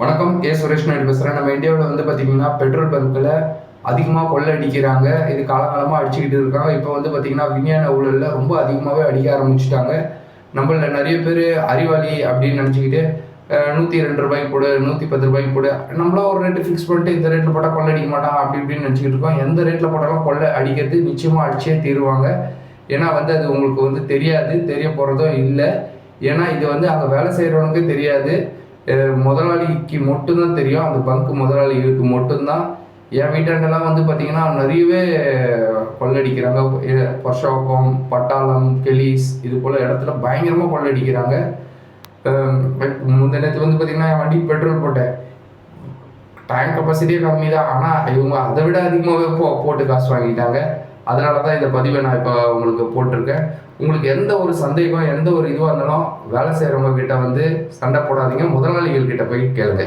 வணக்கம். சுரேஷ் நாயுடு பேசுகிறேன். நம்ம இந்தியாவில் வந்து பார்த்தீங்கன்னா பெட்ரோல் பங்க்கில் அதிகமாக கொள்ளை அடிக்கிறாங்க. இது காலகாலமாக அடிச்சுக்கிட்டு இருக்காங்க. இப்போ வந்து பார்த்தீங்கன்னா விஞ்ஞான ஊழலில் ரொம்ப அதிகமாகவே அடிக்க ஆரம்பிச்சுட்டாங்க. நம்மள நிறைய பேர் அறிவாளி அப்படின்னு நினச்சிக்கிட்டு ₹102 போடு, ₹110 போடு, நம்மளா ஒரு ரேட்டு ஃபிக்ஸ் பண்ணிட்டு இந்த ரேட்டில் போட்டால் கொள்ளை அடிக்க மாட்டான் அப்படி இப்படின்னு நினச்சிக்கிட்டு இருக்கோம். எந்த ரேட்டில் போட்டாலும் கொள்ளை அடிக்கிறது நிச்சயமாக அடிச்சே தீருவாங்க. ஏன்னா வந்து அது உங்களுக்கு வந்து தெரியாது, தெரிய போகிறதும் இல்லை. ஏன்னா இது வந்து அங்கே வேலை செய்கிறவனுக்கு தெரியாது, முதலாளிக்கு மட்டும்தான் தெரியும். அந்த பங்க் முதலாளிகளுக்கு மட்டும்தான். என் வீட்டாண்டெல்லாம் வந்து பார்த்தீங்கன்னா நிறையவே கொள்ளடிக்கிறாங்க. புருஷோத்தம், பட்டாளம், கெலிஸ் இது போல் இடத்துல பயங்கரமாக கொள்ளடிக்கிறாங்க. முந்தின நேற்று வந்து பார்த்தீங்கன்னா என் வண்டிக்கு பெட்ரோல் போட்டேன். டேங்க் கெப்பாசிட்டியே கம்மி தான். ஆனால் இவங்க அதை விட அதிகமாகவே போட்டு காசு வாங்கிட்டாங்க. அதனால தான் இந்த பதிவை நான் இப்போ உங்களுக்கு போட்டிருக்கேன். உங்களுக்கு எந்த ஒரு சந்தேகம், எந்த ஒரு இதுவாக இருந்தாலும் வேலை செய்கிறவங்க கிட்ட வந்து சண்டை போடாதீங்க. முதலாளிகள் கிட்ட போய் கேளுங்க.